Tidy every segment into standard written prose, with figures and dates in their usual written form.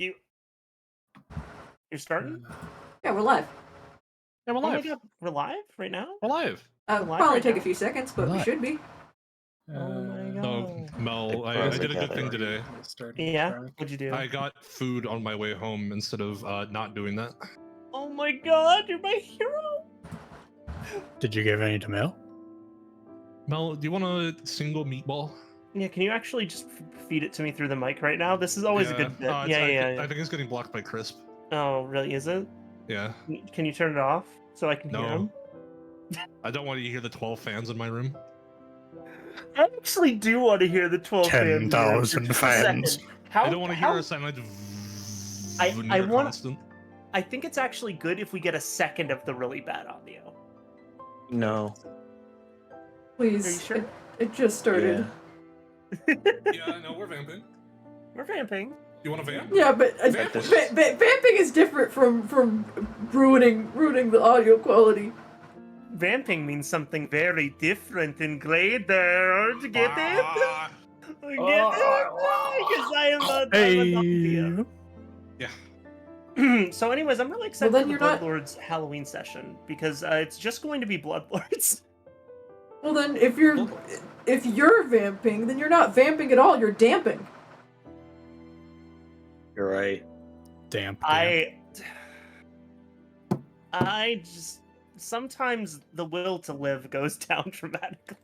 You're starting? Yeah, we're live. Yeah, we're Oh my live. god, we're live right now? We're live. It'll live probably right take now? a few seconds, but we Live. should be. Oh my god. So, Mel, I Pros did a good together. thing today. Yeah, what'd you do? I got food on my way home instead of not doing that. Oh my god, you're my hero! Did you give any to Mel? Mel, do you want a single meatball? Yeah, can you actually just feed it to me through the mic right now? This is always a good bit. I think it's getting blocked by Crisp. Oh, really, is it? Yeah. Can you turn it off so I can hear No. him? I don't want you to hear the 12 fans in my room. I actually do want to hear the 12 fans. 10,000 fans. How, I don't want to hear a sound like I want- constant. I think it's actually good if we get a second of the really bad audio. No. Please. Are you sure? It just started. Yeah, no, we're vamping. We're vamping. You want to vamp? Yeah, but Vamp. vamping is different from ruining the audio quality. Vamping means something very different in grade there. Did you get it? Ah, Get it? Because I'm a Dhampir. yeah. So anyways, I'm really excited then for the you're not- Bloodlords Halloween session because it's just going to be Bloodlords. Well, then if you're vamping, then you're not vamping at all. You're damping. You're right. Damn. I just sometimes the will to live goes down dramatically.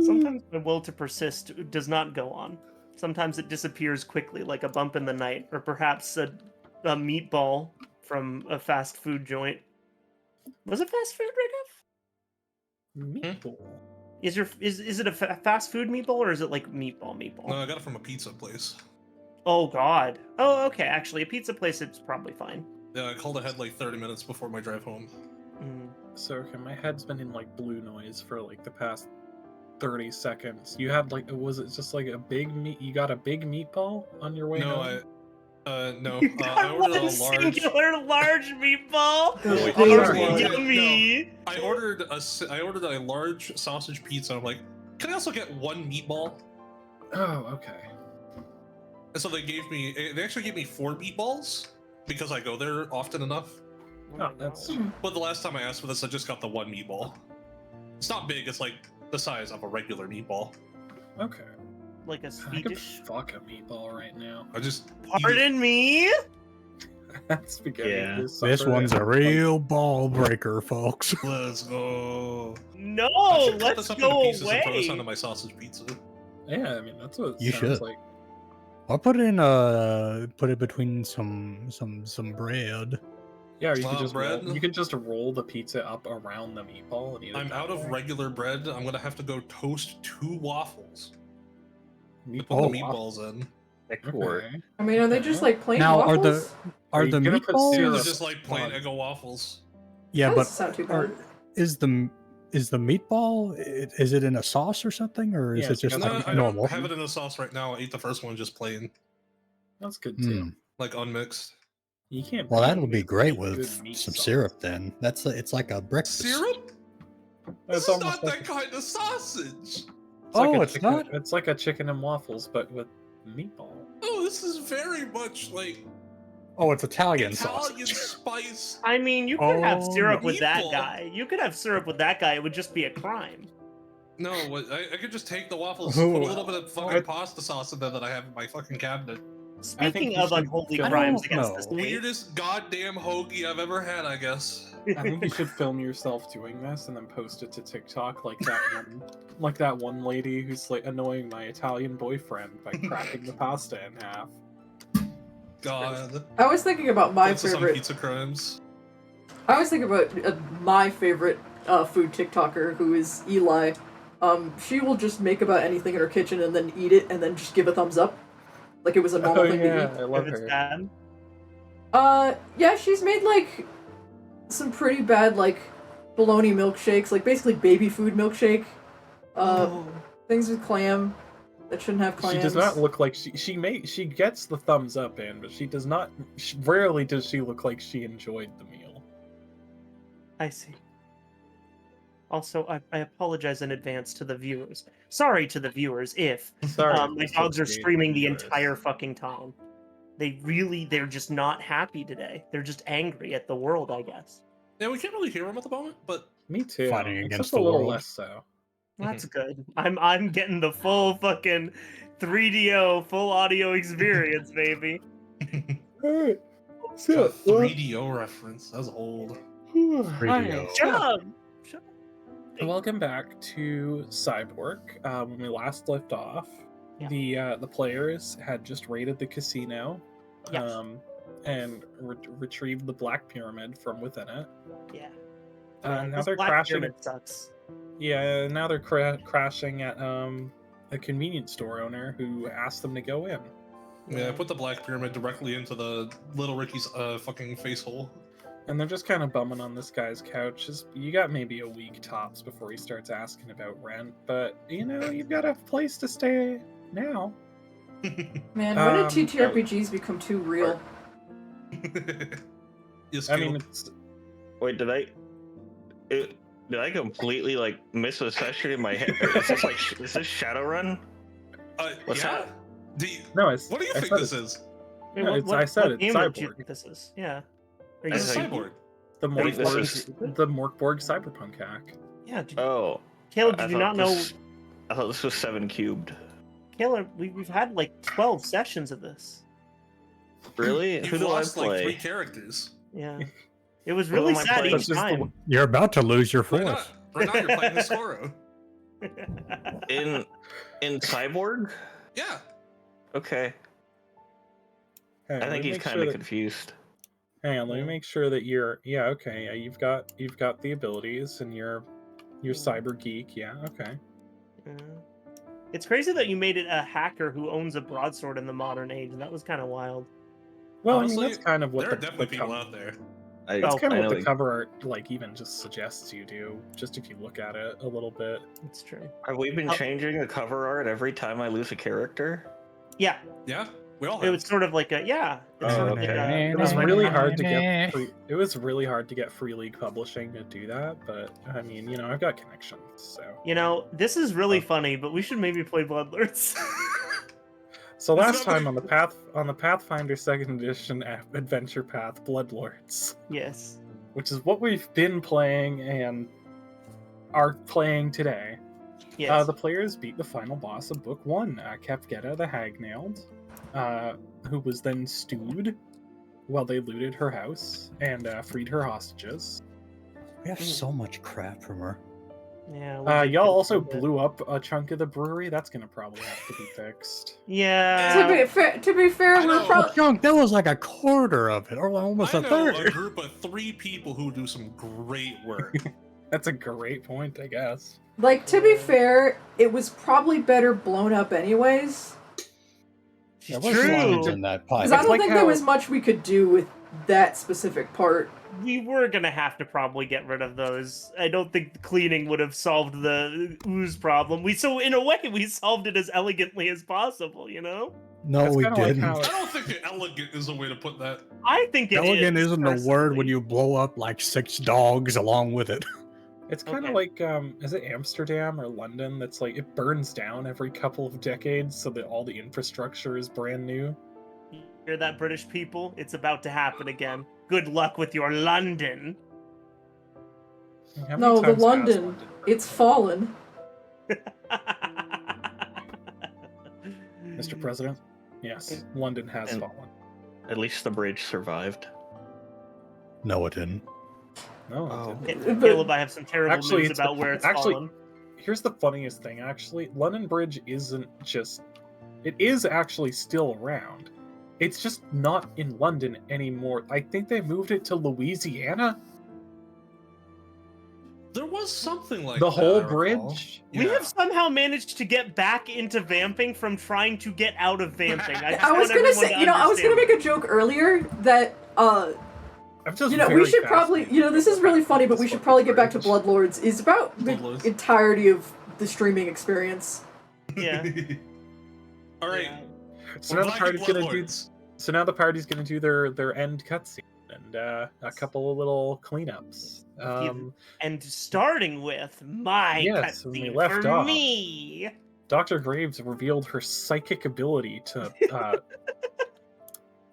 Sometimes the will to persist does not go on. Sometimes it disappears quickly, like a bump in the night, or perhaps a meatball from a fast food joint. Was it fast food, Regef? Meatball. Is it a fast food meatball or is it like meatball? No, I got it from a pizza place. Oh god. Oh, okay. Actually, a pizza place, it's probably fine. Yeah, I called ahead like 30 minutes before my drive home. Mm. So, okay, my head's been in like blue noise for like the past 30 seconds. You had like, was it just like a big meat? You got a big meatball on your way No, home? no. You I got ordered one a large. singular large meatball. Wait, Oh, sorry. yummy. I ordered a large sausage pizza. I'm like, can I also get one meatball? Oh, okay. And so they actually gave me 4 meatballs because I go there often enough. Oh, that's But the last time I asked for this, I just got the 1 meatball. It's not big. It's like the size of a regular meatball. okay. Like a I could Swedish. fuck a meatball right now. I just Pardon me. Spaghetti. Yeah. is This supper. one's a real ball breaker, folks. Let's go. No, I should cut let's this up into go pieces and throw this onto away. my sausage pizza. Yeah, I mean that's what it You sounds should. like. I'll put it between some bread. Yeah, or you could Wow, just bread. you could just roll the pizza up around the meatball and eat it. I'm that out of way. regular bread. I'm gonna have to go toast 2 waffles to put Meatball the waffle. meatballs in. Okay. I mean, are they just like plain Now, are waffles? Are you the gonna put meatballs? They're syrup just like plain on? Eggo waffles. Yeah, That but doesn't sound too are, bad. is the meatball? Is it in a sauce or something, or is Yeah, it it's just got No, like I normal? don't have it in a sauce right now. I ate the first one just plain, That's good too. Hmm. like unmixed. You can't. Well, beat that would be great good with meat some sauce. syrup. Then it's like a breakfast. Syrup? This It's is almost not like that kind of sausage. It's Oh, like a it's chicken, not? It's like a chicken and waffles, but with meatball. Oh, this is very much like Oh, it's Italian Italian sauce. spice. I mean, you could have Oh, syrup no. with that Meatball. guy. You could have syrup with that guy. It would just be a crime. No, I could just take the waffles, Oh, put a little bit of fucking I- pasta sauce in there that I have in my fucking cabinet. Speaking you of should unholy film- crimes I against don't the know. state, Weirdest goddamn hoagie I've ever had, I guess. I think you should film yourself doing this and then post it to TikTok, like that one lady who's like annoying my Italian boyfriend by cracking the pasta in half. God. I was thinking about my This is on favorite. pizza crimes. I was thinking about my favorite food TikToker, who is Eli. She will just make about anything in her kitchen and then eat it and then just give a thumbs up, like it was a normal Oh thing yeah, to I if love it's her. bad, Yeah, she's made like some pretty bad like bologna milkshakes, like basically baby food milkshake. Things with clam that shouldn't have clams. She does not look like she gets the thumbs up in, but she does not. Rarely does she look like she enjoyed the meal. I see. Also, I apologize in advance to the viewers. Sorry to the viewers if Sorry, my this dogs are is screaming the dangerous. entire fucking time. they're just not happy today. They're just angry at the world, I guess. Yeah, we can't really hear him at the moment, but Me too. Fighting Except against a the little world. less so. That's good. I'm getting the full fucking 3DO full audio experience, baby. Alright. a So, 3DO reference. That's old. Radio. Shut up. Shut up. welcome back to Cyborg. When we last left off, Yeah. the players had just raided the casino, Yes. and retrieved the Black Pyramid from within it. Yeah. Now This they're Black crashing. Pyramid sucks. Yeah, now they're crashing at a convenience store owner who asked them to go in. Yeah, put the Black Pyramid directly into the Little Ricky's fucking face hole. And they're just kind of bumming on this guy's couch. You got maybe a week tops before he starts asking about rent, but you've got a place to stay now. Man, when did TTRPGs become too real? Yes, I mean, Caleb. it's, Wait, did I completely like miss a session in my head? Is this is this Shadowrun? What's yeah. that? no, What do you think this is? Wait, No, I said what it's game would you Cyborg. think this is? Yeah. Are you It's a think- cyborg. the think this Morkborg, is- the Morkborg Cyberpunk hack. Yeah. Oh, Caleb, I did you thought not know? I thought this was 7 cubed. Caleb, we've had like 12 sessions of this. Really? You've Who do I lost like 3 play? characters. Yeah. It was Who really am I sad playing? each That's just the time. You're about to lose your Right now, fourth. right now you're playing Hskoro. In Cyborg? Yeah. Okay. Hey, I let think me he's make sure kind of that- confused. Hang on, let me make sure that you're. Yeah, okay. Yeah, you've got the abilities, and you're cyber geek. Yeah, okay. Yeah. It's crazy that you made it a hacker who owns a broadsword in the modern age. That was kind of wild. Well, Honestly, that's kind of what There are the definitely the people cover, out there. that's kind I of what know the cover art like even just suggests you do. Just if you look at it a little bit. It's true. Have we been Oh. changing the cover art every time I lose a character? Yeah, Yeah, we all it have. was sort of like a It's sort of like okay. It was like really a- hard to get. It was really hard to get Free League Publishing to do that, but I mean, I've got connections, so. This is really funny, but we should maybe play Bloodlords. So Is it last on time on the Pathfinder Second Edition Adventure Path, Bloodlords, Yes. which is what we've been playing and are playing today. Yes. The players beat the final boss of Book 1, Kefgeta the Hag-Nailed, who was then stewed while they looted her house and freed her hostages. We have so much crap from her. Yeah. we did Y'all get a also little bit. blew up a chunk of the brewery. That's gonna probably have to be fixed. Yeah. To be fair, I we're know. probably. Junk, that was like a quarter of it, or almost I a know third. a group of 3 people who do some great work. That's a great point, I guess. Like, to be fair, it was probably better blown up anyways. She's There was lines true. in that pipe. Because I don't like think how- there was much we could do with that specific part. We were gonna have to probably get rid of those. I don't think cleaning would have solved the ooze problem. So in a way, we solved it as elegantly as possible. No, That's we kinda like didn't. how- I don't think elegant is a way to put that. I think it Elegant is, isn't a word when personally. you blow up like 6 dogs along with it. It's kind of Okay. like, is it Amsterdam or London? That's like, it burns down every couple of decades so that all the infrastructure is brand new. Hear that, British people? It's about to happen again. Good luck with your London. How many No, the times has London. It's fallen. Mr. President? Yes, London has And- fallen. At least the bridge survived. No, it didn't. No, it Oh. didn't. Caleb, I have some terrible Actually, news it's about where it's actually- fallen. Here's the funniest thing, actually. London Bridge isn't just... It is actually still around. It's just not in London anymore. I think they moved it to Louisiana. There was something like The that, whole I recall. bridge. We Yeah. have somehow managed to get back into vamping from trying to get out of vamping. I, just I was want gonna everyone say, to I was gonna understand. make a joke earlier that, I'm just we very should probably, fascinated. this is really funny, but we should probably get back to Bridge. Bloodlords. Is about the Bloodlords. entirety of the streaming experience. Yeah. All right. Yeah. So We're now the back party's at gonna do. Bloodlords. So now the party's gonna do their end cutscene and a couple of little cleanups. And starting with my Yes, when we cutscene left for off. me. Dr. Graves revealed her psychic ability to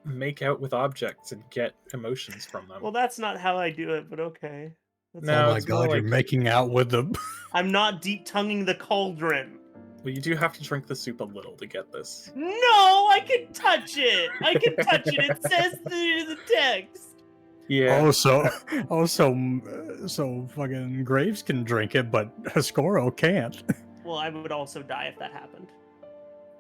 make out with objects and get emotions from them. Well, that's not how I do it, but okay. That's No, oh my it's more god, you're like- making out with them. I'm not deep tonguing the cauldron. Well, you do have to drink the soup a little to get this. No, I can touch it. I can touch it. It says the text. Yeah. Oh, so fucking Graves can drink it, but Hskoro can't. Well, I would also die if that happened.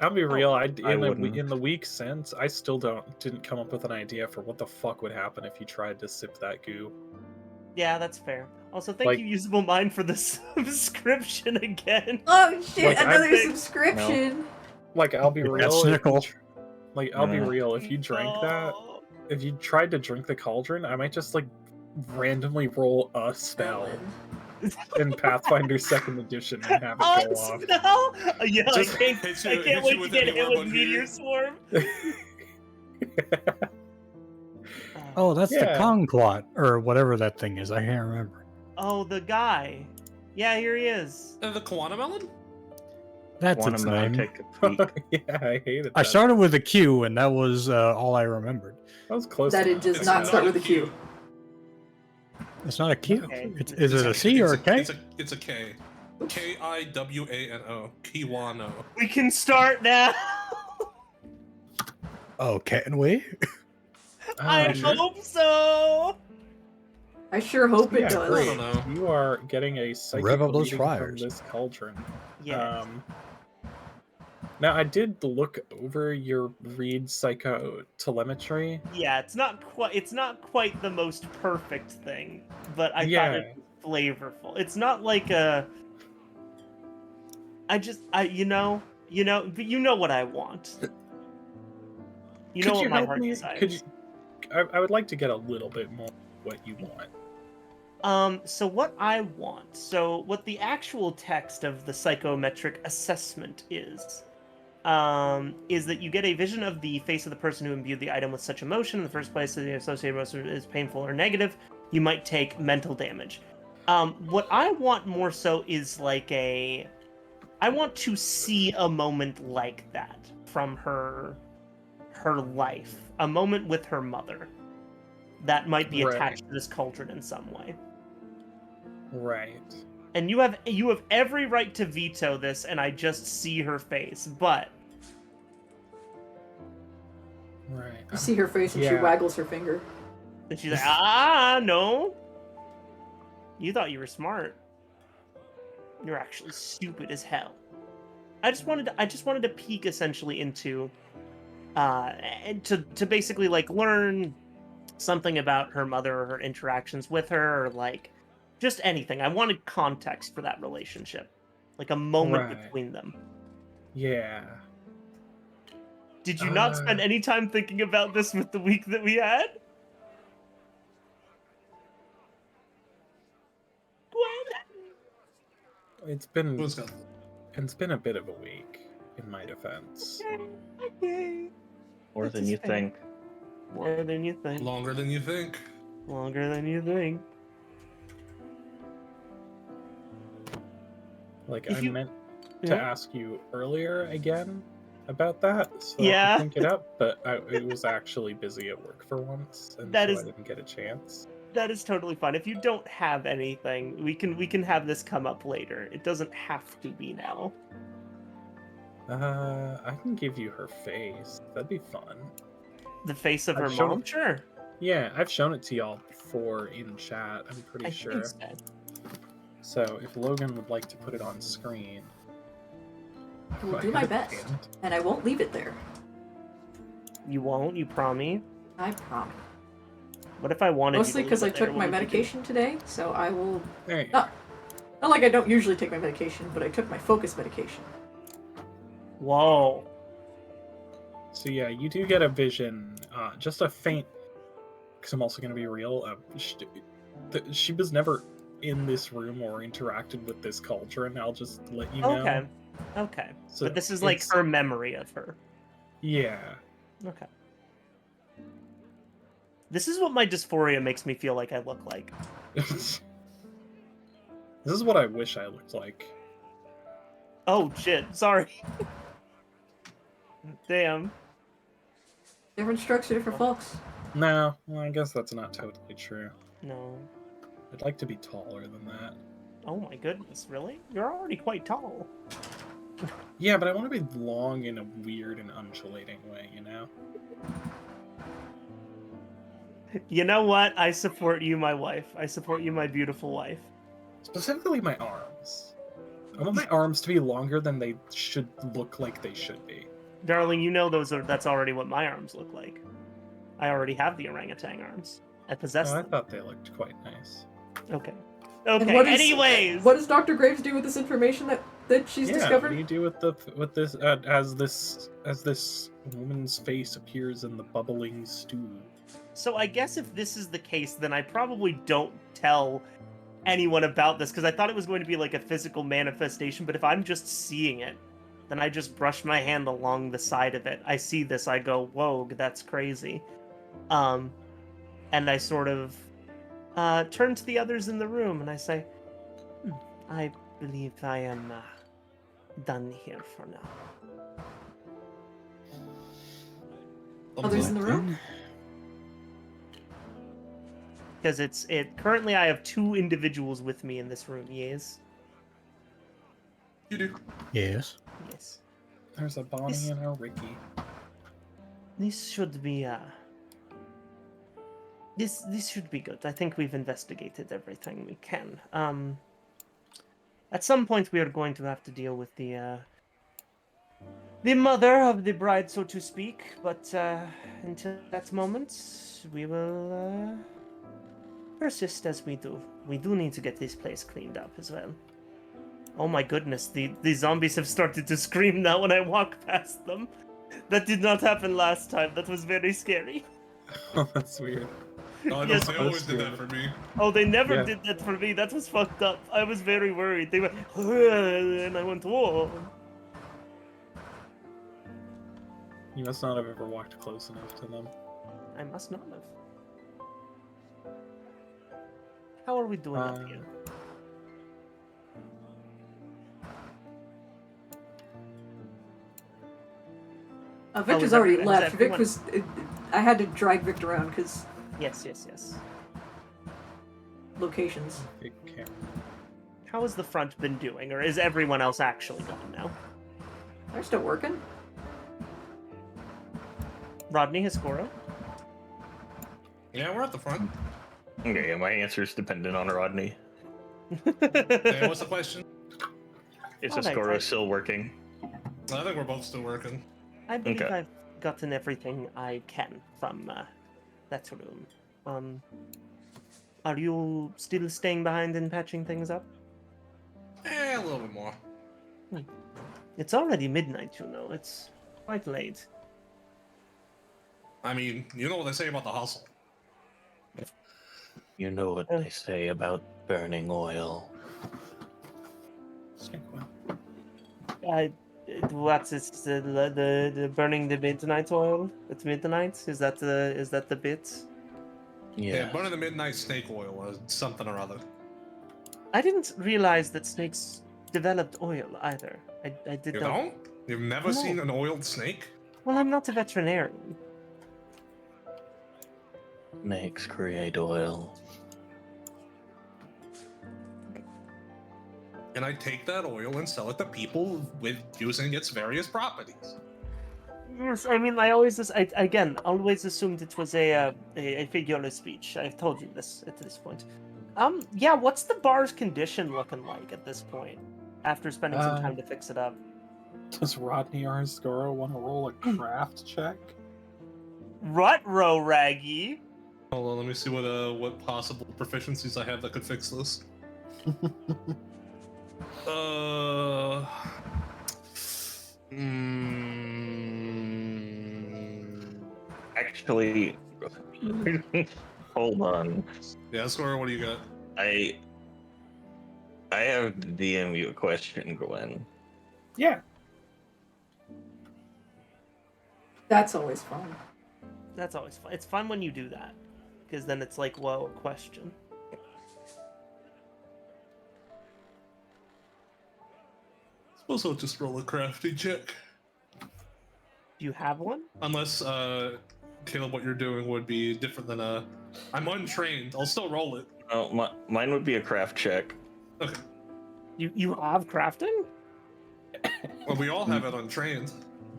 I'll be real. wouldn't. In the week since, I still didn't come up with an idea for what the fuck would happen if you tried to sip that goo. Yeah, that's fair. Also, thank Like- you, Usable Mind, for the subscription again. Oh shit! Like, I Another think- subscription. Like, I'll be That's real. if you Snickle. tr- Like, I'll be Yeah. real. If you drank that, Oh. if you tried to drink the cauldron, I might just like randomly roll a spell in Pathfinder 2nd Edition and have it Oh, go off. spell? Yeah, Just I hit can't you wait to with get hit anywhere with but Meteor here. Swarm. Oh, that's the Yeah. Conquat, or whatever that thing is. I can't remember. Oh, the guy. Yeah, here he is. The Koala Melon? That's its Wanna name. take a peek? Yeah, I hated that. I started with a Q, and that was all I remembered. That was close. That it enough. does It's not not start a with a Q. Q. It's not a Q. Okay. Is it a C or a K? It's a K. Kiwano. Kiwano. We can start now. Oh, can we? I sure. hope so. I sure hope it Yeah, does. great. I don't know. You are getting a psychic Rev up those reading from flyers. this cauldron. Yeah. Now I did look over your read psycho telemetry. Yeah, it's not quite the most perfect thing, but I Yeah. thought it was flavorful. It's not like a. You know what I want. You know Could what you my help heart me? desires. Could you? I would like to get a little bit more what you want. So what I want, what the actual text of the psychometric assessment is that you get a vision of the face of the person who imbued the item with such emotion. In the first place, the associated emotion is painful or negative. You might take mental damage. What I want more so is I want to see a moment like that from her life, a moment with her mother that might be Right. attached to this cauldron in some way. Right. And you have every right to veto this, and I just see her face. But Right. You see her face and she Yeah. waggles her finger. then she's like, no. You thought you were smart. You're actually stupid as hell. I just wanted to peek essentially into, and to basically learn something about her mother or her interactions with her, or just anything. I wanted context for that relationship, like a moment Right. between them. Yeah. Did you not spend any time thinking about this with the week that we had? Gwen? It's been Who's got a bit of a week, in my defense. Okay. More That's than you just fair. think. More than you think. longer than you think? Longer than you think. Like, If I you- meant Yeah. to ask you earlier again about that, so Yeah. I could think it up, but it was actually busy at work for once, and That so is- I didn't get a chance. That is totally fine. If you don't have anything, we can have this come up later. It doesn't have to be now. I can give you her face. That'd be fun. The face of I've her shown mom? it- Sure. Yeah, I've shown it to y'all before in chat, I'm pretty I sure. think so. So if Logan would like to put it on screen. I will I do my have it best. pinned. And I won't leave it there. You won't? You promise? I promise. What if I wanted Mostly you to because I leave it there? took What my would you do? medication today, so I will. There you Not like I don't usually take my medication, but I took my focus medication. Whoa. So yeah, you do get a vision, just a faint. Because I'm also going to be real. She was never in this room or interacted with this cauldron. I'll just let you know. Okay. Okay. So But this is like it's- her memory of her. Yeah. Okay. This is what my dysphoria makes me feel like I look like. This is what I wish I looked like. Oh shit, sorry. Damn. Different strokes for different folks. No, well, I guess that's not totally true. No. I'd like to be taller than that. Oh my goodness, really? You're already quite tall. Yeah, but I want to be long in a weird and undulating way, you know? You know what? I support you, my wife. I support you, my beautiful wife. Specifically my arms. I want my arms to be longer than they should look like they should be. Darling, you know that's already what my arms look like. I already have the orangutan arms. I possess Oh, I them. thought they looked quite nice. Okay. And Okay, what is- anyways! What does Dr. Graves do with this information that she's Yeah, discovered? what do you do with this as this woman's face appears in the bubbling stew? So I guess if this is the case, then I probably don't tell anyone about this, because I thought it was going to be like a physical manifestation, but if I'm just seeing it, then I just brush my hand along the side of it. I see this, I go, whoa, that's crazy. And I sort of turn to the others in the room and I say, I believe I am done here for now. Others in the room? Because currently I have 2 individuals with me in this room, yes? You do. Yes. Yes. There's a Bonnie and a Ricky. This should be this should be good. I think we've investigated everything we can. At some point we are going to have to deal with the mother of the bride, so to speak, but until that moment we will persist as we do. We do need to get this place cleaned up as well. Oh my goodness, the zombies have started to scream now when I walk past them. That did not happen last time. That was very scary. Oh, that's weird. Oh, no, Yes. they always did that for me. Oh, they never Yeah. did that for me. That was fucked up. I was very worried. They went, and I went, whoa. You must not have ever walked close enough to them. I must not have. How are we doing up here? Victor's is already everyone- is left. Vic everyone- was. I had to drag Vic around because Yes, yes, yes. locations. Big camera. How has the front been doing, or is everyone else actually gone now? They're still working. Rodney, Hskoro? Yeah, we're at the front. Okay, my answer is dependent on Rodney. Yeah, what's the question? Is Alright, Hskoro still working? I think we're both still working. I believe Okay. I've gotten everything I can from that room. Are you still staying behind and patching things up? A little bit more. It's already midnight, you know. It's quite late. I mean, you know what they say about the hustle. You know what they say about burning oil. Snek well. What's the burning the midnight oil at midnight? Is that the bit? Yeah, burning the midnight snake oil or something or other. I didn't realize that snakes developed oil either. I did You not. don't? You've never No. seen an oiled snake? Well, I'm not a veterinarian. Snakes create oil. And I take that oil and sell it to people with using its various properties. Yes, I mean, I always assumed it was a figure of speech. I've told you this at this point. Yeah, what's the bar's condition looking like at this point? After spending some time to fix it up. Does Rodney or Hskoro want to roll a craft check? Rut-row, Raggy. Hold on, let me see what possible proficiencies I have that could fix this. Actually, hold on. Yeah, Hskoro, what do you got? I have to DM you a question, Gwen. Yeah. That's always fun. That's always fun. It's fun when you do that. Because then it's like, whoa, a question. Suppose I'll just roll a crafting check. Do you have one? Unless, Caleb, what you're doing would be different than I'm untrained. I'll still roll it. Oh, mine would be a craft check. Okay. You have crafting? Well, we all have it untrained.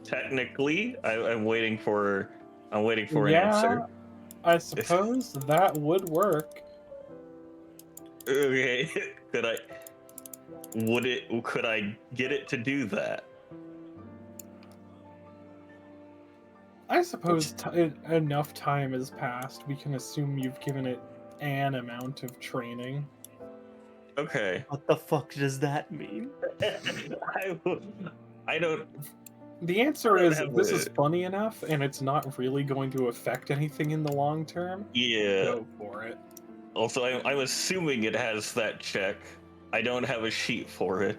Technically, I'm waiting for an Yeah, answer. I suppose that would work. Okay, could I get it to do that? I suppose enough time has passed. We can assume you've given it an amount of training. Okay. What the fuck does that mean? I don't. The answer I don't is have this is it. funny enough, and it's not really going to affect anything in the long term. Yeah. Go for it. Also, I'm assuming it has that check. I don't have a sheet for it.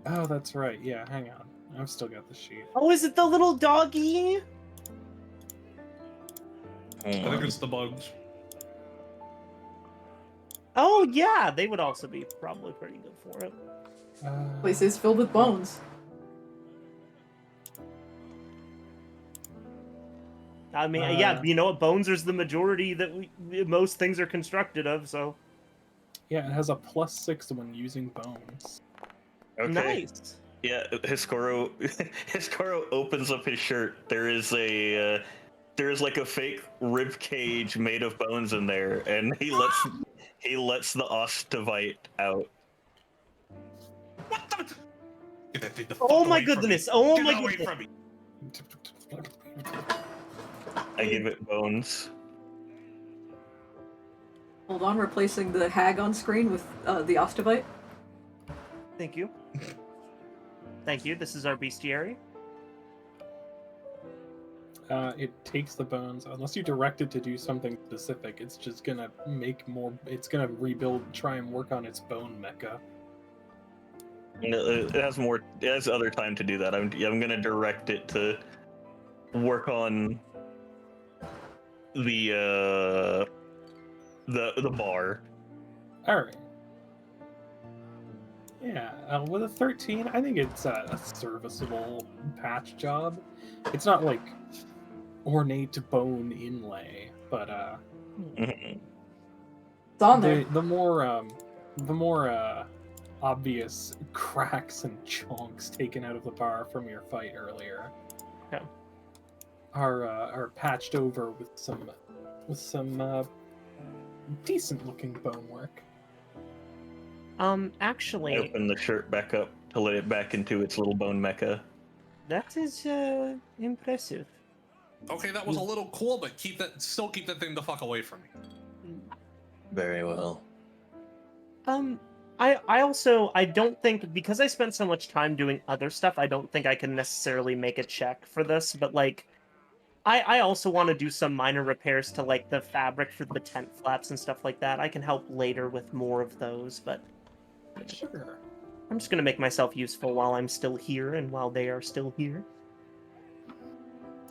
Oh, that's right. Yeah, hang on. I've still got the sheet. Oh, is it the little doggy? Hold I think on. it's the bugs. Oh yeah, they would also be probably pretty good for it. Place is filled with bones. I mean, yeah, you know what? Bones is the majority that most things are constructed of. So Yeah, it has a +6 when using bones. Okay. nice. Yeah, Hskoro opens up his shirt. There is like a fake rib cage made of bones in there, and he lets the Ostevite out. What the? Get that thing the fuck Oh my away from me. goodness! Oh Get my it away goodness! from me. I give it bones. Hold on, replacing the hag on screen with the Ostevite. Thank you. Thank you. This is our bestiary. It takes the bones. Unless you direct it to do something specific, it's just gonna make more. It's gonna rebuild, try and work on its bone mecha. It has more. It has other time to do that. I'm gonna direct it to work on the bar. All right. Yeah, with a 13, I think it's a serviceable patch job. It's not like ornate bone inlay, but Mhm. It's on there. the more obvious cracks and chunks taken out of the bar from your fight earlier Okay. are patched over with some decent looking bone work. I Actually, open the shirt back up to let it back into its little bone mecha. that is impressive. Okay, that was a little cool, but still keep that thing the fuck away from me. Very well. I don't think, because I spent so much time doing other stuff, I don't think I can necessarily make a check for this, but like, I also want to do some minor repairs to like the fabric for the tent flaps and stuff like that. I can help later with more of those, but Sure. I'm just gonna make myself useful while I'm still here and while they are still here.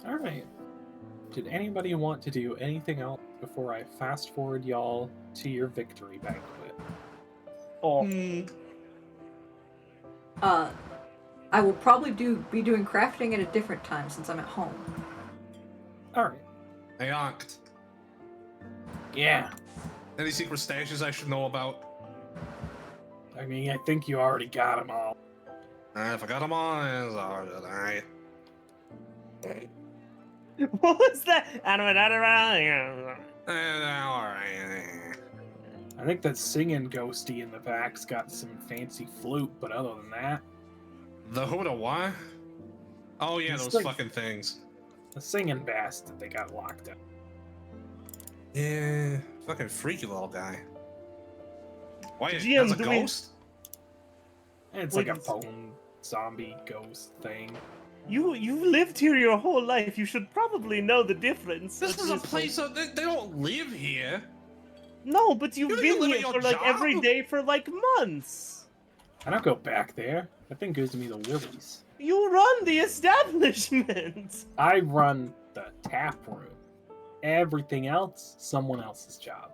All right. Did anybody want to do anything else before I fast forward y'all to your victory banquet? Oh, I will probably be doing crafting at a different time since I'm at home. All right. Hey, Ankt. Yeah. Any secret stashes I should know about? I mean, I think you already got them all. If I got them on, it's alright. what was that? Alright. I think that singing ghosty in the back's got some fancy flute, but other than that, The who to what? Oh yeah, It's those like- fucking things. the singing bastard they got locked up. Yeah, fucking freaky little guy. Why? GM, That's a do we- ghost? It's Wait, like a it's- bone zombie ghost thing. You've lived here your whole life. You should probably know the difference. This at is a this place point. they don't live here. No, but you've You been live here at your for like every job? day for like months. I don't go back there. That thing gives me the willies. You run the establishment. I run the tap room. Everything else, someone else's job.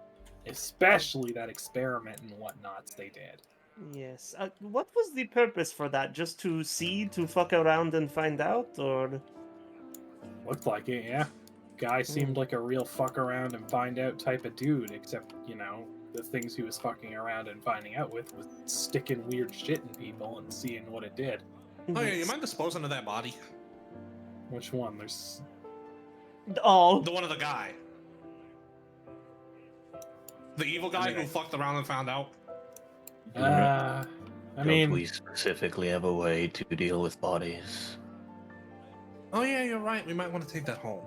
Especially that experiment and whatnots they did. Yes. What was the purpose for that? Just to see, to fuck around and find out, or? Looked like it, yeah. Guy seemed like a real fuck around and find out type of dude, except, you know, the things he was fucking around and finding out with was sticking weird shit in people and seeing what it did. Oh yeah, you mind disposing of that body? Which one? There's... Oh, The one of the guy. The evil guy who fucked around and found out? I mean... Don't we specifically have a way to deal with bodies? Oh yeah, you're right. We might want to take that home.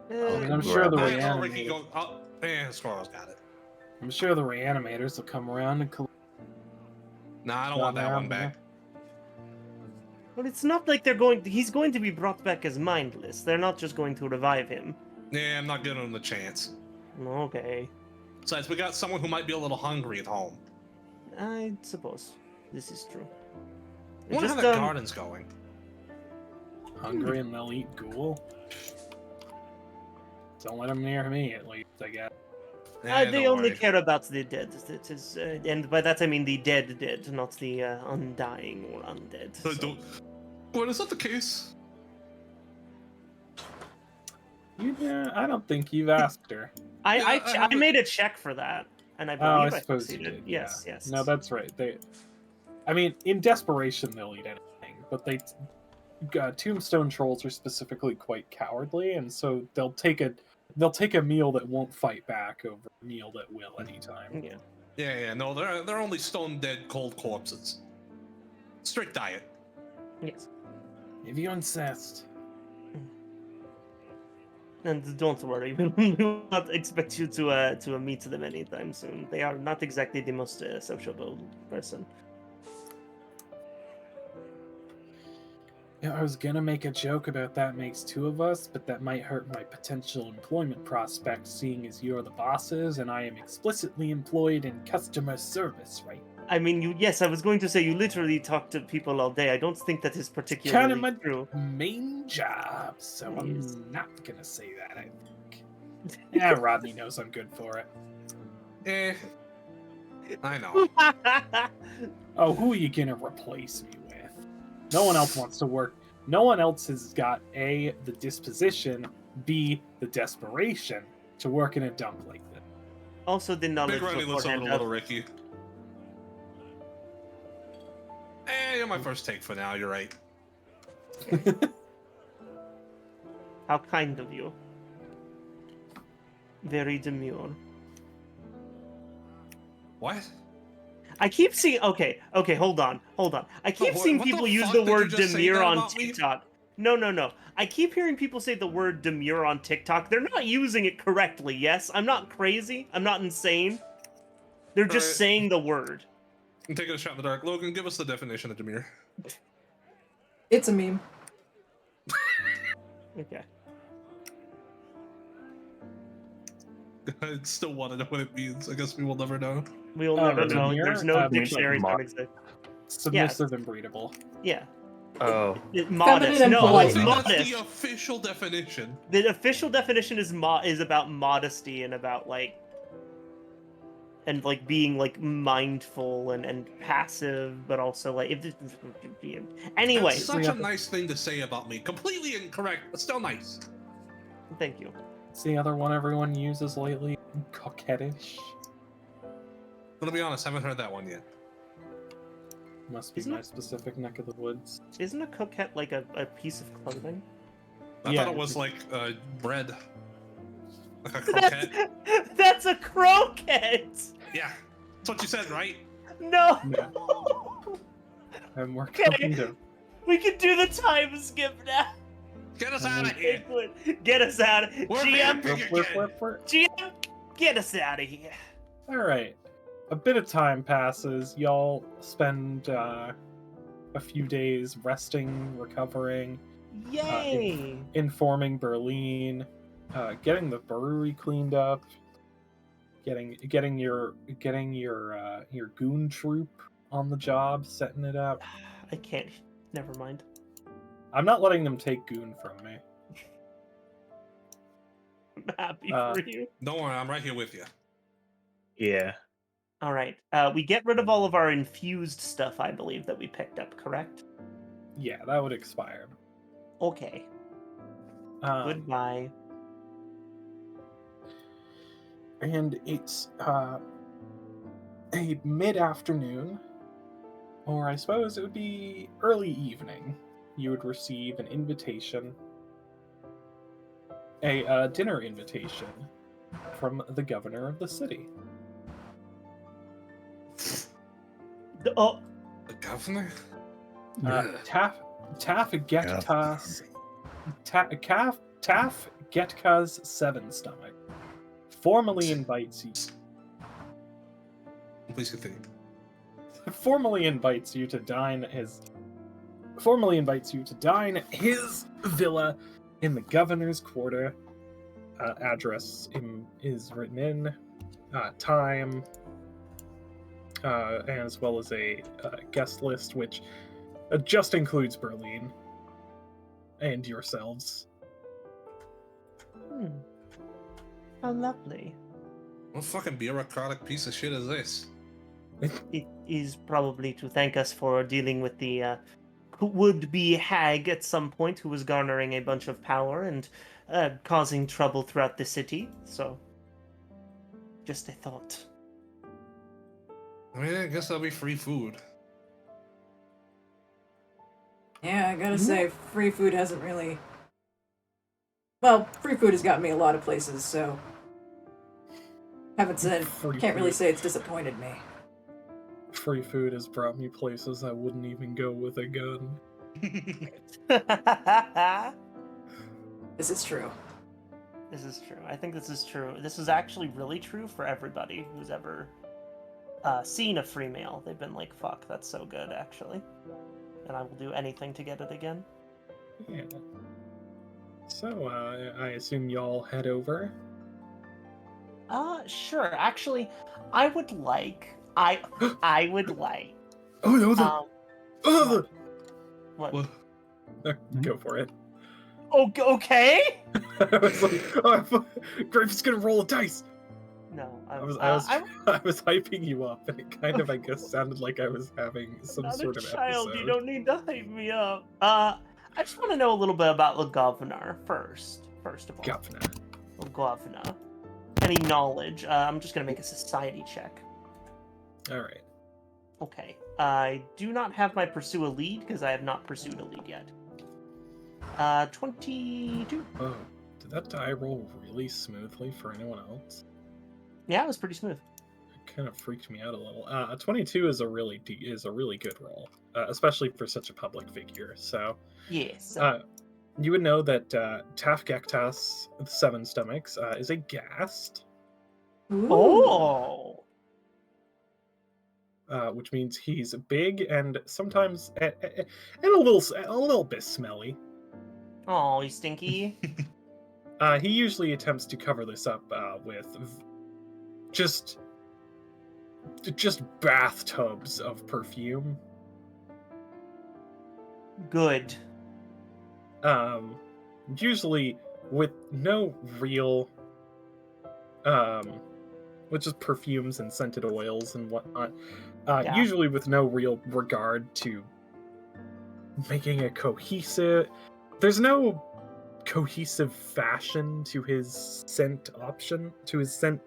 I mean, I'm sure the Ricky reanimators... go. Oh, yeah, Hskoro's got it. I'm sure the reanimators will come around and Nah, I don't want that one back. but it's not like they're going. He's going to be brought back as mindless. They're not just going to revive him. Yeah, I'm not giving him the chance. Okay, Besides, we got someone who might be a little hungry at home. I suppose this is true. I wonder how Just, that garden's going. hungry and they'll eat ghoul. Don't let them near me, at least, I guess. Yeah, they don't only worry. care about the dead. It is, and by that I mean the dead, not the undying or undead. So so- don't- Well, is that the case? I don't think you've asked her. I Yeah, I I haven't- made a check for that, and I Oh, believe I I suppose you succeeded. did. Yes, yeah. yes. No, that's right. I mean, in desperation, they'll eat anything, but tombstone trolls are specifically quite cowardly, and so they'll take a meal that won't fight back over a meal that will anytime. Yeah. Yeah, no, they're only stone dead cold corpses. Strict diet. Yes. If you insist. And don't worry, we will not expect you to meet them anytime soon. They are not exactly the most sociable person. Yeah, I was gonna make a joke about that makes two of us, but that might hurt my potential employment prospects, seeing as you're the bosses and I am explicitly employed in customer service, right? I mean, yes, I was going to say you literally talk to people all day. I don't think that is particularly Kind of my true. main job, so Yes. I'm not gonna say that, I think. Yeah, Rodney knows I'm good for it. Eh. I know. Oh, who are you gonna replace me with? No one else wants to work. No one else has got A, the disposition, B, the desperation to work in a dump like this. Also, the knowledge Big Rodney looks over beforehand to of- little Ricky. You're my first take for now, you're right. How kind of you. Very demure. What? I keep seeing. Okay, hold on. I keep what- seeing what the people use fuck the did you word just say demure that on about me? TikTok. No. I keep hearing people say the word demure on TikTok. They're not using it correctly. Yes, I'm not crazy. I'm not insane. They're just Right. saying the word. I'm taking a shot in the dark. Logan, give us the definition of demure. It's a meme. Okay. I still want to know what it means. I guess we will never know. We'll Oh, never know. demure? There's no Means like dictionaries mod- that exist. Submissive and breedable. Yeah. Oh, Modest. and No, polite. it's I think that's modest. the official definition. The official definition is about modesty and about being like mindful and passive, but also like anyway. That's such a nice thing to say about me. Completely incorrect, but still nice. Thank you. It's the other one everyone uses lately. Coquettish. But to be honest, I haven't heard that one yet. Must be Isn't my it- specific neck of the woods. Isn't a coquette like a piece of clothing? I Yeah. thought it was like bread. Like a croquette. That's a croquette. Yeah. That's what you said, right? No. And we're Okay. going to... We can do the time skip now. Get us out of here. Get us out of We're GM. vamping again. GM, get us out of here. Alright. A bit of time passes. Y'all spend a few days resting, recovering, Yay. informing Berlin, getting the brewery cleaned up, getting your goon troop on the job, setting it up. I can't. Never mind. I'm not letting them take goon from me. I'm happy for you. Don't worry, I'm right here with you. yeah. All right. We get rid of all of our infused stuff, I believe, that we picked up, correct? Yeah, that would expire. Okay. Um, Goodbye. and it's a mid-afternoon, or I suppose it would be early evening. You would receive an invitation, a dinner invitation from the governor of the city. Oh, The governor? Taff Getkas Taff Getka's Seven Stomach formally invites you. Please continue. Formally invites you to dine his villa in the governor's quarter. Address is written in, time, as well as a guest list, which just includes Berlin and yourselves. how lovely. What fucking bureaucratic piece of shit is this? It is probably to thank us for dealing with the would-be hag at some point who was garnering a bunch of power and causing trouble throughout the city. So, just a thought. I mean, I guess that'll be free food. Yeah, I gotta say, free food hasn't really... Well, free food has gotten me a lot of places, so... Can't really say it's disappointed me. Free food has brought me places I wouldn't even go with a gun. This is true. This is true. I think this is true. This is actually really true for everybody who's ever seen a free meal. They've been like, fuck, that's so good, actually. And I will do anything to get it again. Yeah. So, I assume y'all head over? Sure. Actually, I would like... I would like... Oh, that was What? Go for it. Oh, okay? I was like, Grafe is gonna roll a dice! No, I was hyping you up, and it kind of, I guess, sounded like I was having some not sort a of child. episode. You don't need to hype me up. I just want to know a little bit about the governor first. First of all, Governor. the governor. Any knowledge? I'm just gonna make a society check. All right. Okay. I do not have my pursue a lead because I have not pursued a lead yet. 22. Oh, did that die roll really smoothly for anyone else? Yeah, it was pretty smooth. It kind of freaked me out a little. 22 is a really good roll, especially for such a public figure. So, Yes. you would know that Taff Gektas, the Seven Stomachs, is a ghast. Ooh. Oh. Which means he's big and sometimes and a little bit smelly. Oh, he's stinky. He usually attempts to cover this up with just bathtubs of perfume. Good. Usually with no real with just perfumes and scented oils and whatnot. Yeah. Usually with no real regard to making a cohesive... There's no cohesive fashion to his scent option, to his scent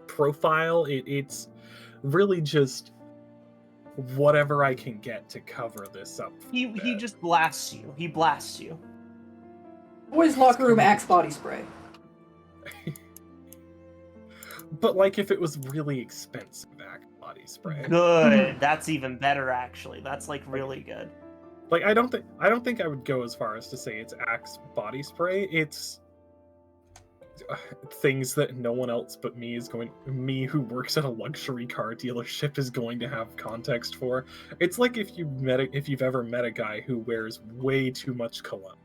profile. It's really just whatever I can get to cover this up. He just blasts you. He blasts you. Boys' locker room Axe body spray. But like if it was really expensive Axe body spray. Good. That's even better, actually. That's like really good. Like I don't think I would go as far as to say it's Axe body spray. It's things that no one else but me who works at a luxury car dealership is going to have context for. It's like if you've ever met a guy who wears way too much cologne.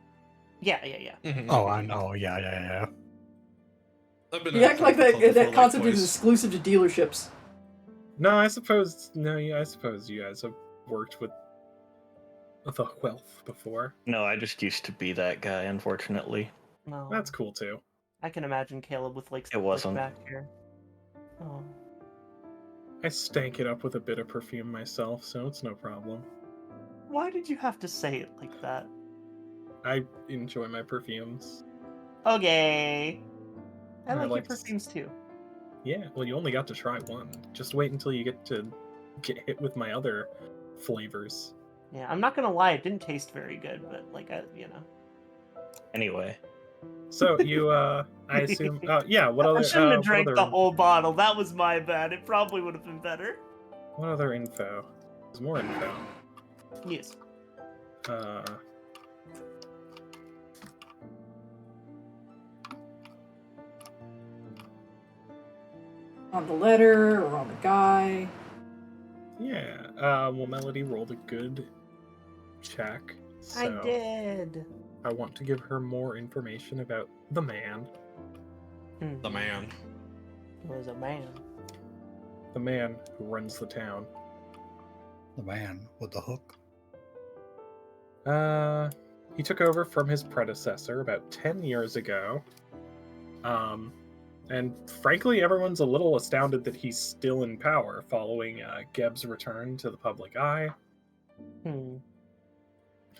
Yeah. Mm-hmm. Oh, I know. Yeah. You act like that concept is exclusive to dealerships. No, I suppose you guys have worked with the wealth before. No, I just used to be that guy, unfortunately. No. That's cool too. I can imagine Caleb with like It wasn't. back here. Oh. I stank it up with a bit of perfume myself, so it's no problem. Why did you have to say it like that? I enjoy my perfumes. Okay. I like your like perfumes too. Yeah, well, you only got to try one. Just wait until you get hit with my other flavors. Yeah, I'm not gonna lie, it didn't taste very good, but like, Anyway, So you, I assume, yeah. What other? I shouldn't have what drank other, the whole bottle. That was my bad. It probably would have been better. What other info? There's more info. Yes. On the letter or on the guy. Yeah. Well, Melody rolled a good check. So I did. I want to give her more information about the man. The man. He was a man. The man who runs the town. The man with the hook. He took over from his predecessor about 10 years ago. And frankly, everyone's a little astounded that he's still in power following Geb's return to the public eye.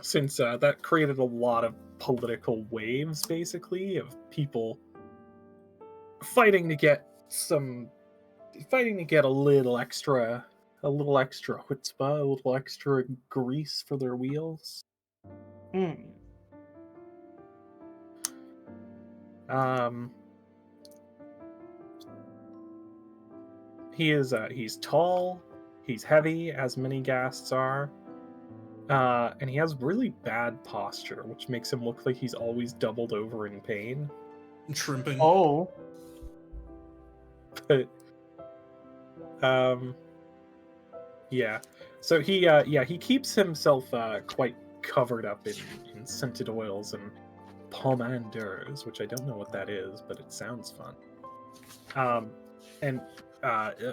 Since that created a lot of political waves, basically, of people fighting to get a little extra chutzpah, a little extra grease for their wheels. He's tall, he's heavy, as many ghasts are, and he has really bad posture, which makes him look like he's always doubled over in pain. Shrimping. Oh. But, yeah. So he keeps himself quite covered up in scented oils and pomanders, which I don't know what that is, but it sounds fun. And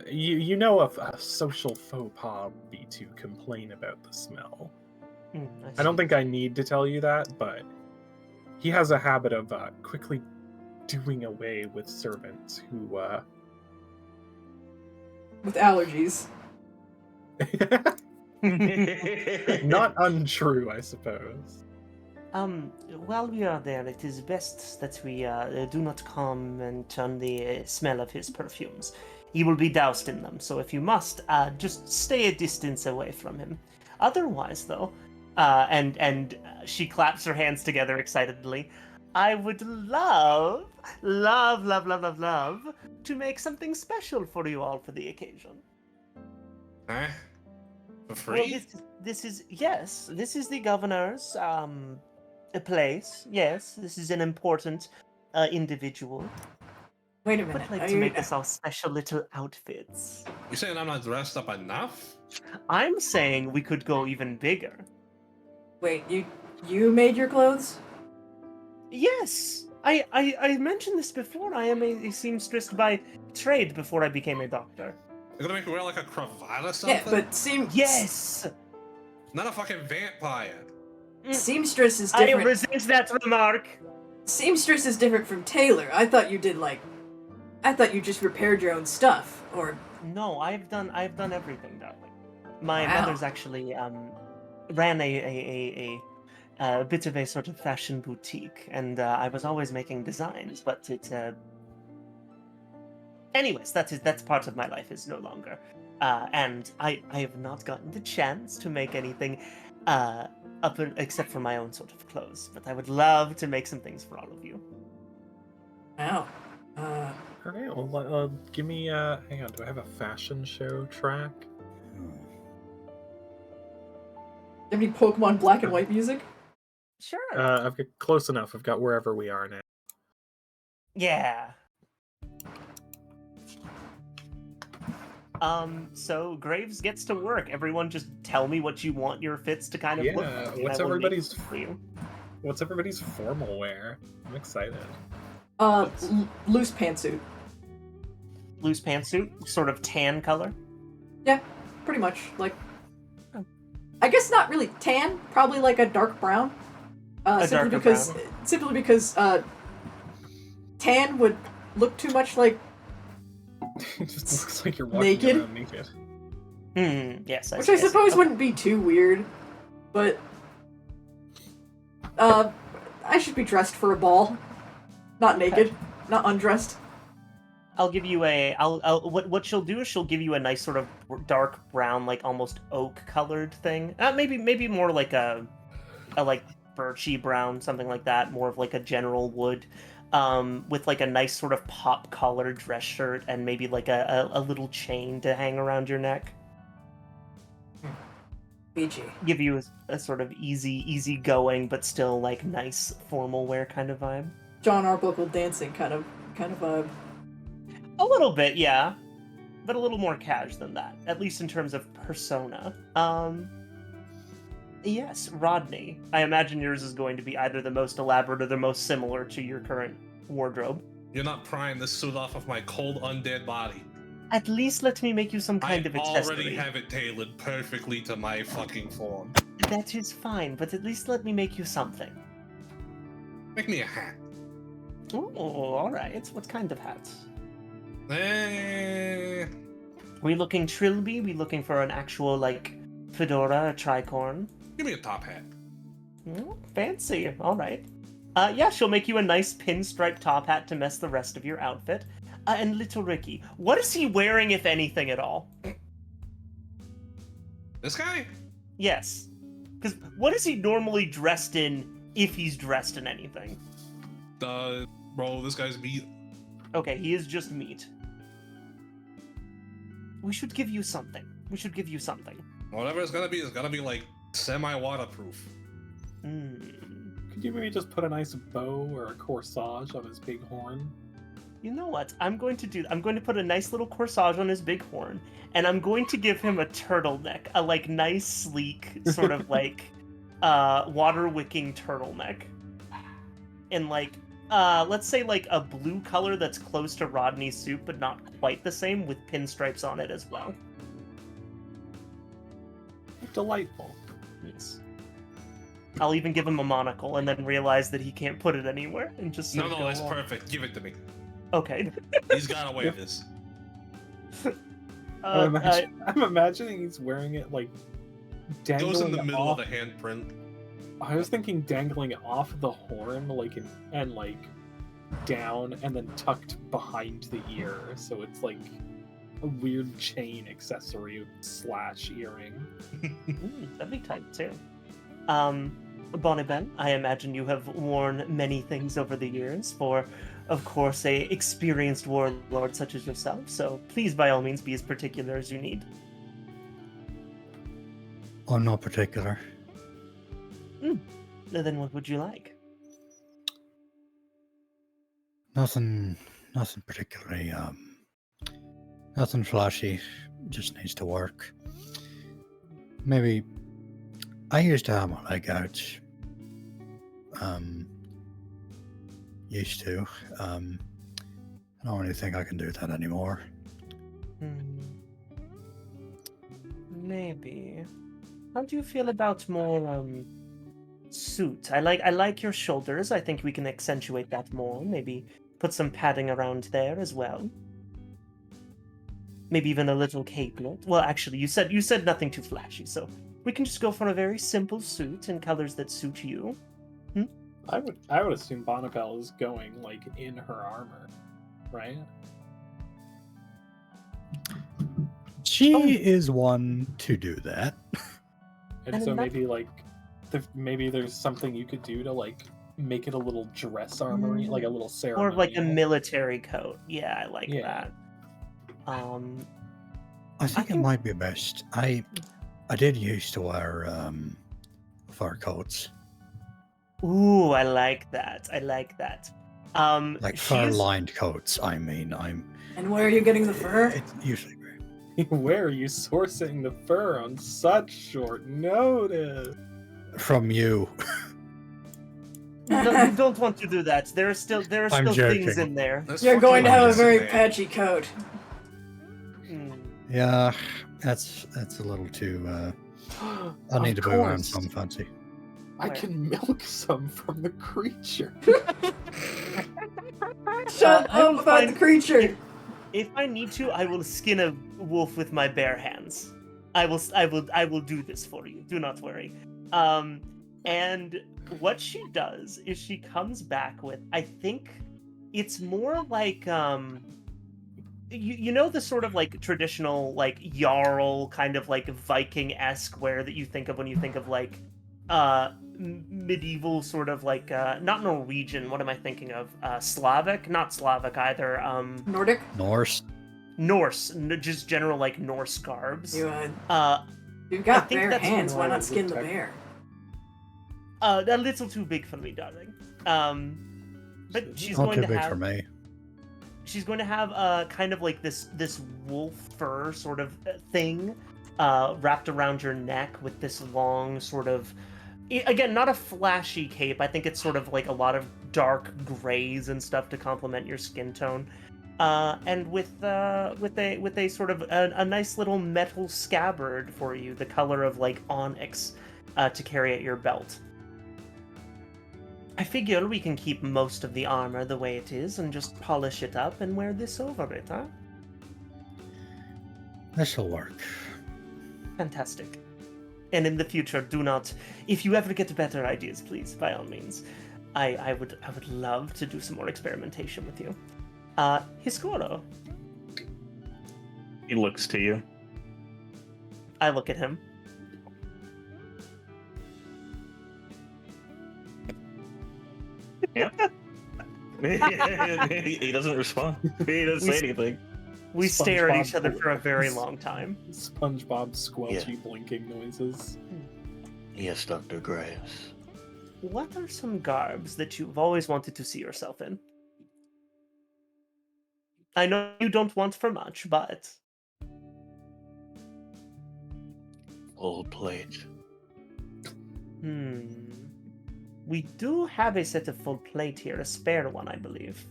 you know of a social faux pas would be to complain about the smell. I don't think I need to tell you that, but he has a habit of quickly doing away with servants who With allergies. not untrue, I suppose. While we are there, it is best that we do not comment on the smell of his perfumes. He will be doused in them, so if you must, just stay a distance away from him. Otherwise, though, and she claps her hands together excitedly, I would love to make something special for you all for the occasion. Huh? For free? Well, this is the governor's place. Yes, this is an important individual. Wait a Would minute. like Are to you... make us all special little outfits. You saying I'm not dressed up enough? I'm saying we could go even bigger. Wait, you made your clothes? Yes, I mentioned this before. I am a seamstress by trade before I became a doctor. You're gonna make me wear like a cravat or something? Yeah, but Yes! Not a fucking vampire. seamstress is I different. resent that remark. Seamstress is different from tailor. I thought you just repaired your own stuff, or... No, I've done everything, darling. My Wow. mother's actually ran a bit of a sort of fashion boutique, and I was always making designs, but it. Anyways, that's part of my life is no longer, and I have not gotten the chance to make anything except for my own sort of clothes. But I would love to make some things for all of you. Wow. All right, well, give me, hang on, do I have a fashion show track? Have any Pokemon Black and White music? Sure. I've got close enough. I've got Wherever We Are now. Yeah. So Graves gets to work. Everyone just tell me what you want your fits to kind of look Yeah, like. what's I will make everybody's it for you. What's everybody's formal wear? I'm excited. Loose pantsuit. Loose pantsuit, sort of tan color. Yeah, pretty much. Like, Oh. I guess not really tan. Probably like a dark brown. Simply because tan would look too much like It just looks like you're walking Naked? around naked. Yes. which I suppose okay. wouldn't be too weird, but I should be dressed for a ball, not naked, not undressed. I'll give you a. What she'll do is she'll give you a nice sort of dark brown, like almost oak colored thing. Maybe more like a like birchy brown, something like that. More of like a general wood, with like a nice sort of pop collar dress shirt and maybe like a little chain to hang around your neck. BG. Give you a sort of easy going, but still like nice formal wear kind of vibe. John Arbuckle dancing kind of vibe. A little bit, yeah, but a little more cash than that, at least in terms of persona. Yes, Rodney. I imagine yours is going to be either the most elaborate or the most similar to your current wardrobe. You're not prying this suit off of my cold undead body. At least let me make you some kind of I accessory. already have it tailored perfectly to my fucking form. That is fine, but at least let me make you something. Make me a hat. Oh, all right. What kind of hats? We looking trilby? We looking for an actual like fedora, a tricorn? Give me a top hat. Fancy. All right. Yeah, she'll make you a nice pinstripe top hat to mess the rest of your outfit. And little Ricky, what is he wearing, if anything at all? This guy? Yes. Because what is he normally dressed in, if he's dressed in anything? Bro, this guy's meat. Okay, he is just meat. We should give you something. Whatever it's gonna be like semi-waterproof. Could you maybe just put a nice bow or a corsage on his big horn? You know what? I'm going to put a nice little corsage on his big horn, and I'm going to give him a turtleneck, a like nice, sleek, sort of like water wicking turtleneck. And like let's say like a blue color that's close to Rodney's suit, but not quite the same, with pinstripes on it as well. Delightful. Yes. I'll even give him a monocle and then realize that he can't put it anywhere and just sort of No, go it's along. perfect. Give it to me. Okay. He's gotta wear this. I'm imagining he's wearing it like dangling Goes in the middle off. of the handprint. I was thinking dangling off the horn, like and like down, and then tucked behind the ear, so it's like a weird chain accessory / earring. That'd be tight too. Bonabel, I imagine you have worn many things over the years for, of course, a experienced warlord such as yourself, so please by all means be as particular as you need. I'm not particular. Then what would you like? Nothing particularly, nothing flashy. Just needs to work. Maybe I used to have my leg out. Used to. I don't really think I can do that anymore. Maybe. How do you feel about more suit? I like your shoulders. I think we can accentuate that more. Maybe put some padding around there as well. Maybe even a little capelet. Well, actually, you said nothing too flashy, so we can just go for a very simple suit in colors that suit you. I would assume Bonabel is going like in her armor, right? She is one to do that. And so maybe like maybe there's something you could do to like make it a little dress armory, like a little ceremony. Or like a military coat. Yeah, I like that. I think it might be best. I did used to wear fur coats. Ooh, I like that. Like fur-lined coats. I mean, And where are you getting the fur? it's usually great. Where are you sourcing the fur on such short notice? From you. No, you don't want to do that. There are still I'm things joking. in there. That's You're going to fucking have a amazing, very man. patchy coat. Yeah, that's a little too. I need to be wearing some fancy. I can milk some from the creature. Shut I will up about the find- creature. If I need to, I will skin a wolf with my bare hands. I will do this for you. Do not worry. And what she does is she comes back with, I think it's more like you know the sort of like traditional like Jarl kind of like Viking-esque wear that you think of when you think of like medieval sort of like not Norwegian, what am I thinking of? Slavic? Not Slavic either. Nordic? Norse. Norse, just general like Norse garbs. You've I got think bare that's hands, why why not the skin the tech- bear? A little too big for me, darling. But she's Not going too to big have for me. she's going to have kind of like this wolf fur sort of thing wrapped around your neck with this long sort of again, not a flashy cape. I think it's sort of like a lot of dark grays and stuff to complement your skin tone. And with a sort of a nice little metal scabbard for you, the color of like onyx, to carry at your belt. I figure we can keep most of the armor the way it is and just polish it up and wear this over it, huh? This'll work. Fantastic. And in the future, do not, if you ever get better ideas, please, by all means. I would love to do some more experimentation with you. Hskoro. He looks to you. I look at him. Yeah. He doesn't respond. He doesn't say anything. We stare at SpongeBob each other for a very long time. SpongeBob squelchy blinking noises. Yes, Dr. Graves. What are some garbs that you've always wanted to see yourself in? I know you don't want for much, but Full plate. we do have a set of full plate here, a spare one, I believe.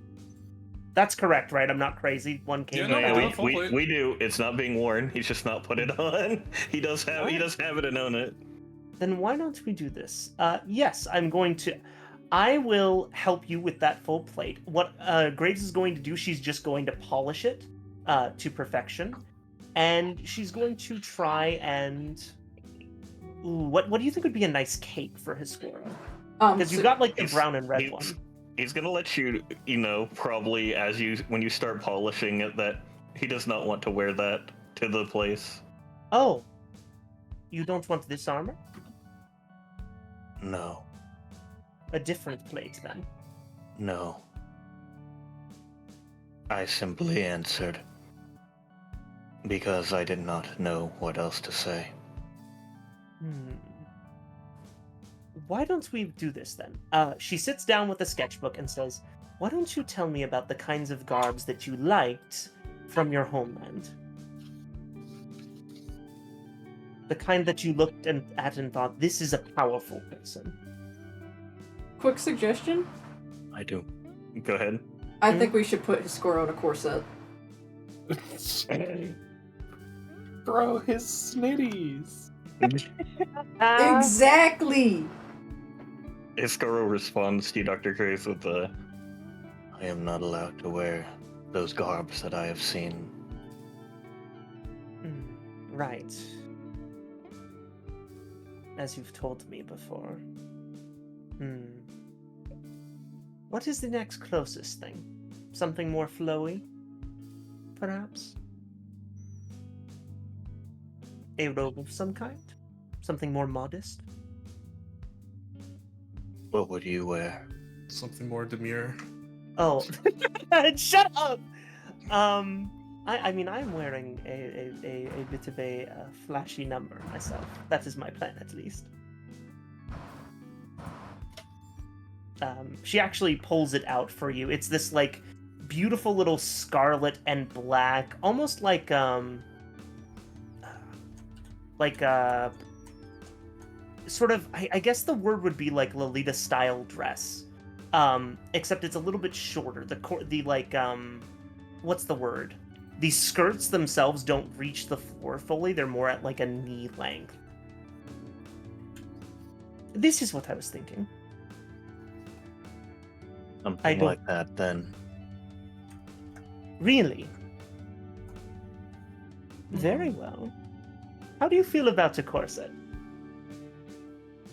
That's correct, right? I'm not crazy. One came Yeah, no, out. we do. Full we, plate. we do. It's not being worn. He's just not put it on. He does have it and own it. Then why don't we do this? Yes, I will help you with that full plate. What Graves is going to do, she's just going to polish it to perfection. And she's going to try and... Ooh, what do you think would be a nice cape for Hskoro? Because you got like the brown and red one. He's gonna let you, probably when you start polishing it, that he does not want to wear that to the place. Oh, you don't want this armor? No, A different plate, then. no. I simply answered because I did not know what else to say. Why don't we do this, then? She sits down with a sketchbook and says, why don't you tell me about the kinds of garbs that you liked from your homeland? The kind that you looked at and thought, this is a powerful person. Quick suggestion? I do. Go ahead. I think we should put Hskoro in a corset. Bro, his snitties. Exactly! Hskoro responds to you, Dr. Graves, with the, I am not allowed to wear those garbs that I have seen. Right. As you've told me before. What is the next closest thing? Something more flowy? Perhaps? A robe of some kind? Something more modest? What would you wear? Something more demure. Oh, shut up! I mean, I'm wearing a bit of a flashy number myself. That is my plan, at least. She actually pulls it out for you. It's this, like, beautiful little scarlet and black, almost like sort of, I guess the word would be like Lolita style dress, except it's a little bit shorter. What's the word? The skirts themselves don't reach the floor fully. They're more at like a knee length. This is what I was thinking. Something like that, then. Really? Very well. How do you feel about a corset?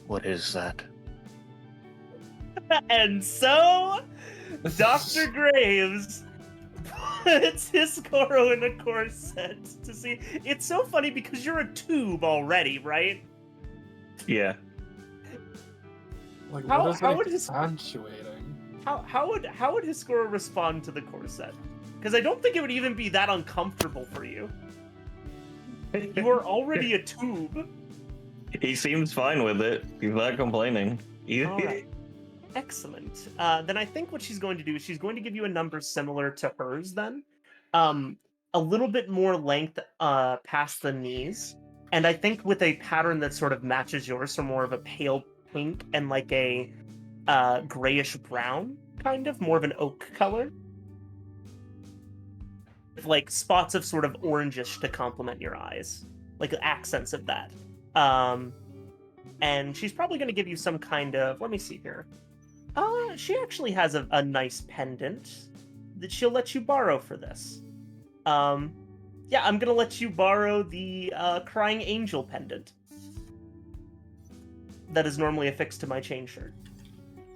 What is that? And so, Dr. Graves It's Hskoro in a corset to see. It's so funny because you're a tube already, right? Yeah. Like, How- what is how it would his- accentuating? How would Hskoro respond to the corset? Because I don't think it would even be that uncomfortable for you. You are already a tube. He seems fine with it. He's not complaining. All right. Excellent. Then I think what she's going to do is she's going to give you a number similar to hers then. A little bit more length past the knees. And I think with a pattern that sort of matches yours, so more of a pale pink and like a grayish brown, kind of, more of an oak color. With like spots of sort of orangish to complement your eyes. Like accents of that. And she's probably going to give you some kind of, let me see here. She actually has a nice pendant that she'll let you borrow for this. Yeah, I'm gonna let you borrow the Crying Angel pendant. That is normally affixed to my chain shirt.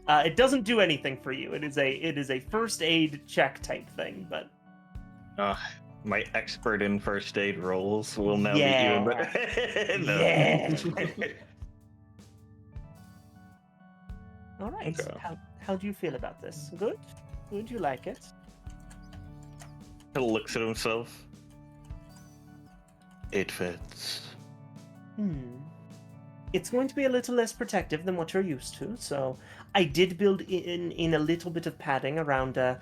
It doesn't do anything for you. It is a first aid check type thing, but My expert in first aid roles will now Yeah. be you. No. yeah. All right. Okay. How do you feel about this? Good. Would you like it? He looks at himself. It fits. It's going to be a little less protective than what you're used to, so I did build in a little bit of padding around the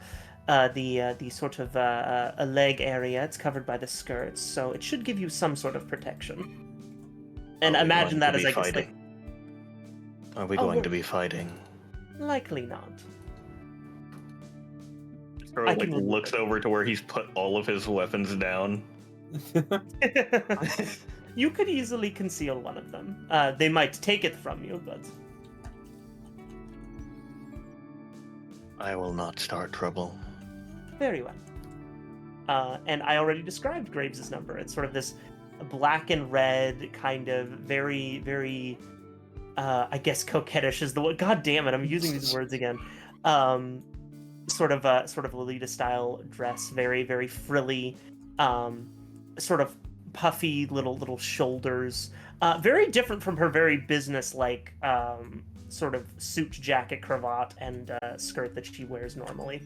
sort of a leg area. It's covered by the skirts, so it should give you some sort of protection. And Are we imagine going that to as be like fighting? Are we Oh, going we're- to be fighting? likely not. Or I like can- looks over to where he's put all of his weapons down. You could easily conceal one of them. They might take it from you, but I will not start trouble. very well. And I already described Graves' number. It's sort of this black and red kind of very, very, I guess coquettish is the word. God damn it, I'm using these words again. Sort of Lolita style dress, very, very frilly, sort of puffy little shoulders. Very different from her very business-like sort of suit jacket, cravat, and skirt that she wears normally.